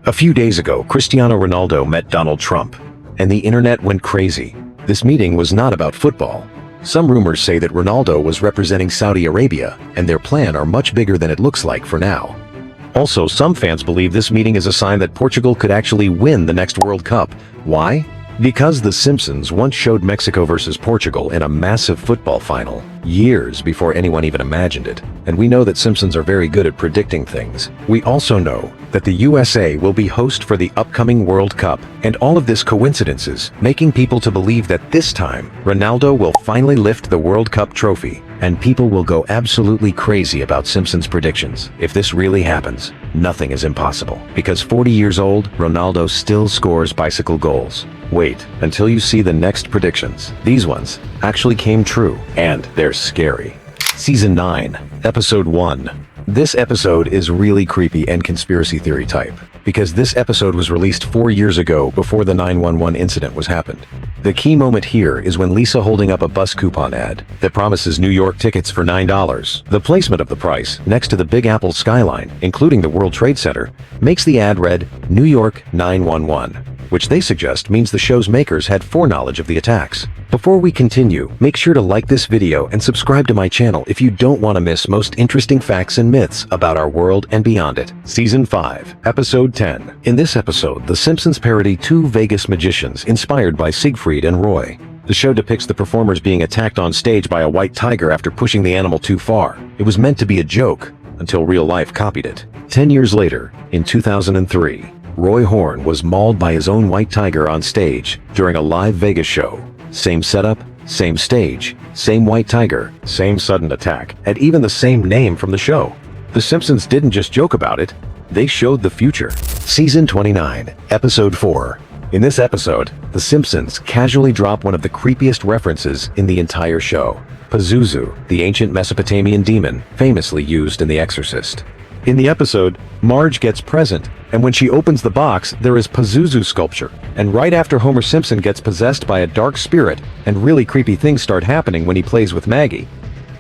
A few days ago, Cristiano Ronaldo met Donald Trump, and the internet went crazy. This meeting was not about football. Some rumors say that Ronaldo was representing Saudi Arabia, and their plan are much bigger than it looks like for now. Also, some fans believe this meeting is a sign that Portugal could actually win the next World Cup. Why? Because the Simpsons once showed Mexico versus Portugal in a massive football final, years before anyone even imagined it. And we know that Simpsons are very good at predicting things. We also know that the USA will be host for the upcoming World Cup, and all of this coincidences, making people to believe that this time, Ronaldo will finally lift the World Cup trophy, and people will go absolutely crazy about Simpsons predictions. If this really happens, nothing is impossible, because 40 years old, Ronaldo still scores bicycle goals. Wait until you see the next predictions. These ones actually came true, and they're scary. Season 9, Episode 1. This episode is really creepy and conspiracy theory type, because this episode was released 4 years ago before the 911 incident was happened. The key moment here is when Lisa holding up a bus coupon ad that promises New York tickets for $9. The placement of the price next to the Big Apple skyline, including the World Trade Center, makes the ad read New York 911. Which they suggest means the show's makers had foreknowledge of the attacks. Before we continue, make sure to like this video and subscribe to my channel if you don't want to miss most interesting facts and myths about our world and beyond it. Season 5, Episode 10. In this episode, The Simpsons parody two Vegas magicians inspired by Siegfried and Roy. The show depicts the performers being attacked on stage by a white tiger after pushing the animal too far. It was meant to be a joke, until real life copied it. 10 years later, in 2003, Roy Horn was mauled by his own white tiger on stage during a live Vegas show. Same setup, same stage, same white tiger, same sudden attack, and even the same name from the show. The Simpsons didn't just joke about it, they showed the future. Season 29, Episode 4. In this episode, The Simpsons casually drop one of the creepiest references in the entire show. Pazuzu, the ancient Mesopotamian demon famously used in The Exorcist. In the episode, Marge gets present, and when she opens the box, there is Pazuzu sculpture. And right after Homer Simpson gets possessed by a dark spirit, and really creepy things start happening when he plays with Maggie.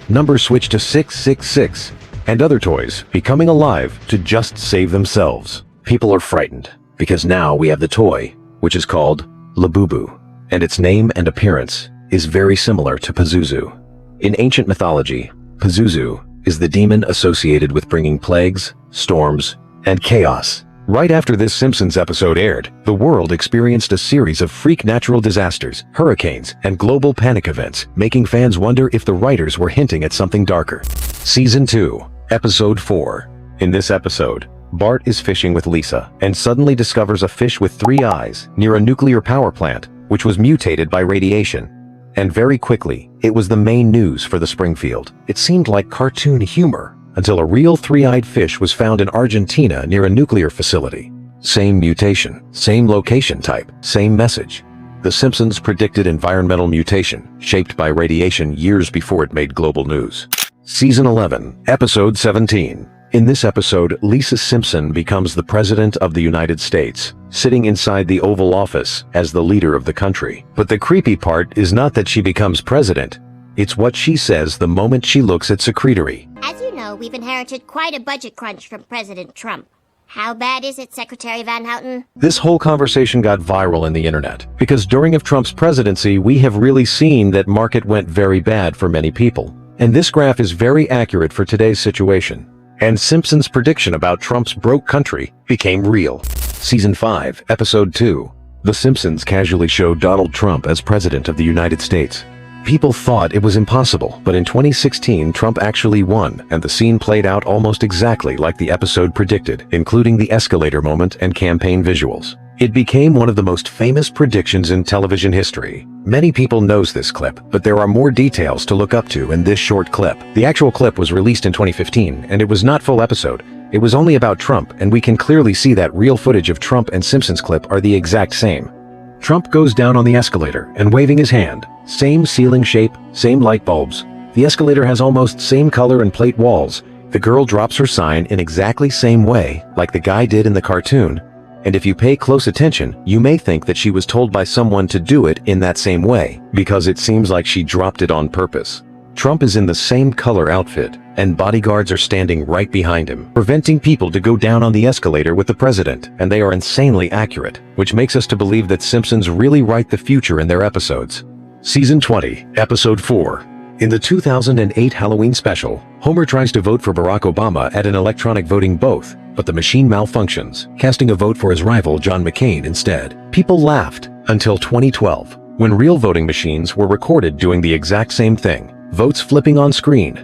Numbers switch to 666, and other toys becoming alive to just save themselves. People are frightened, because now we have the toy, which is called Labubu, and its name and appearance is very similar to Pazuzu. In ancient mythology, Pazuzu is the demon associated with bringing plagues, storms, and chaos. Right after this Simpsons episode aired, the world experienced a series of freak natural disasters, hurricanes, and global panic events, making fans wonder if the writers were hinting at something darker. Season 2, Episode 4. In this episode, Bart is fishing with Lisa and suddenly discovers a fish with 3 eyes near a nuclear power plant, which was mutated by radiation. And very quickly, it was the main news for the Springfield. It seemed like cartoon humor, until a real 3-eyed fish was found in Argentina near a nuclear facility. Same mutation, same location type, same message. The Simpsons predicted environmental mutation, shaped by radiation years before it made global news. Season 11, Episode 17. In this episode, Lisa Simpson becomes the President of the United States, sitting inside the Oval Office as the leader of the country. But the creepy part is not that she becomes president, it's what she says the moment she looks at Secretary. As you know, we've inherited quite a budget crunch from President Trump. How bad is it, Secretary Van Houten? This whole conversation got viral in the internet, because during Trump's presidency, we have really seen that market went very bad for many people. And this graph is very accurate for today's situation. And Simpsons' prediction about Trump's broke country became real. Season 5, Episode 2. The Simpsons casually showed Donald Trump as President of the United States. People thought it was impossible, but in 2016, Trump actually won, and the scene played out almost exactly like the episode predicted, including the escalator moment and campaign visuals. It became one of the most famous predictions in television history. Many people knows this clip, but there are more details to look up to in this short clip. The actual clip was released in 2015, and it was not full episode. It was only about Trump, and we can clearly see that real footage of Trump and Simpsons clip are the exact same. Trump goes down on the escalator and waving his hand. Same ceiling shape, same light bulbs. The escalator has almost same color and plate walls. The girl drops her sign in exactly same way, like the guy did in the cartoon. And if you pay close attention, you may think that she was told by someone to do it in that same way, because it seems like she dropped it on purpose. Trump is in the same color outfit, and bodyguards are standing right behind him, preventing people to go down on the escalator with the president, and they are insanely accurate, which makes us to believe that Simpsons really write the future in their episodes. Season 20, Episode 4. In the 2008 Halloween special, Homer tries to vote for Barack Obama at an electronic voting booth, but the machine malfunctions, casting a vote for his rival John McCain instead. People laughed until 2012, when real voting machines were recorded doing the exact same thing. Votes flipping on screen,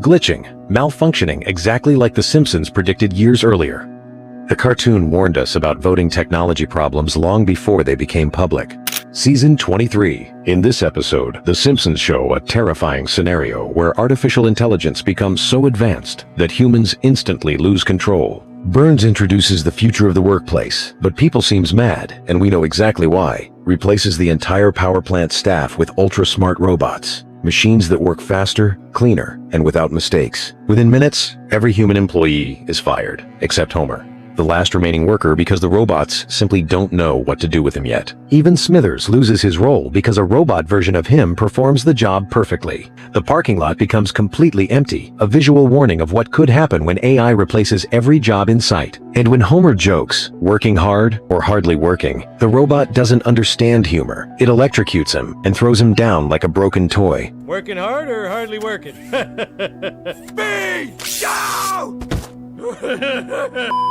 glitching, malfunctioning exactly like The Simpsons predicted years earlier. The cartoon warned us about voting technology problems long before they became public. Season 23. In this episode, The Simpsons show a terrifying scenario where artificial intelligence becomes so advanced that humans instantly lose control. Burns introduces the future of the workplace, but people seems mad, and we know exactly why. Replaces the entire power plant staff with ultra-smart robots. Machines that work faster, cleaner, and without mistakes. Within minutes, every human employee is fired, except Homer, the last remaining worker, because the robots simply don't know what to do with him yet. Even Smithers loses his role because a robot version of him performs the job perfectly. The parking lot becomes completely empty, a visual warning of what could happen when AI replaces every job in sight. And when Homer jokes, working hard or hardly working, the robot doesn't understand humor. It electrocutes him and throws him down like a broken toy. Working hard or hardly working? Speed! Shout!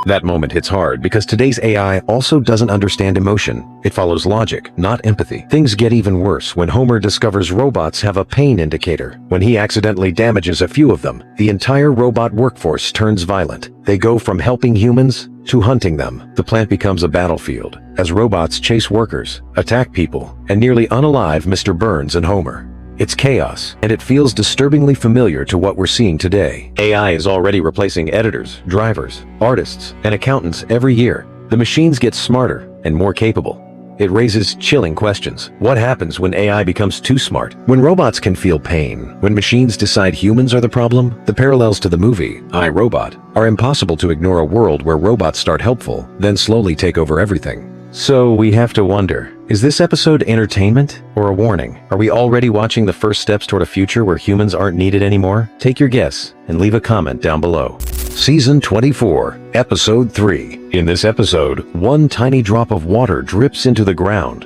That moment hits hard because today's AI also doesn't understand emotion. It follows logic, not empathy. Things get even worse when Homer discovers robots have a pain indicator. When he accidentally damages a few of them, the entire robot workforce turns violent. They go from helping humans to hunting them. The plant becomes a battlefield as robots chase workers, attack people, and nearly unalive Mr. Burns and Homer. It's chaos, and it feels disturbingly familiar to what we're seeing today. AI is already replacing editors, drivers, artists, and accountants every year. The machines get smarter and more capable. It raises chilling questions. What happens when AI becomes too smart? When robots can feel pain? When machines decide humans are the problem? The parallels to the movie, I, Robot, are impossible to ignore a world where robots start helpful, then slowly take over everything. So we have to wonder, is this episode entertainment or a warning? Are we already watching the first steps toward a future where humans aren't needed anymore? Take your guess and leave a comment down below. Season 24, Episode 3. In this episode, one tiny drop of water drips into the ground,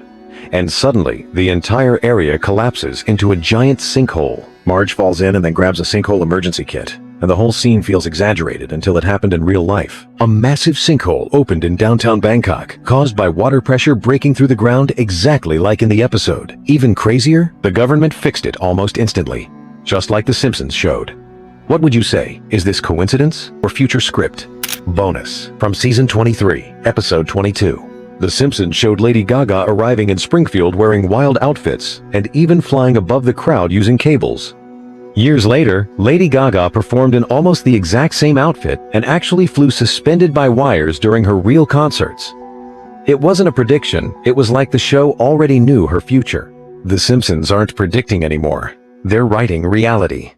and suddenly the entire area collapses into a giant sinkhole. Marge falls in and then grabs a sinkhole emergency kit, and the whole scene feels exaggerated until it happened in real life. A massive sinkhole opened in downtown Bangkok, caused by water pressure breaking through the ground exactly like in the episode. Even crazier, the government fixed it almost instantly, just like The Simpsons showed. What would you say? Is this coincidence or future script? Bonus from Season 23, Episode 22. The Simpsons showed Lady Gaga arriving in Springfield wearing wild outfits and even flying above the crowd using cables. Years later, Lady Gaga performed in almost the exact same outfit and actually flew suspended by wires during her real concerts. It wasn't a prediction, it was like the show already knew her future. The Simpsons aren't predicting anymore. They're writing reality.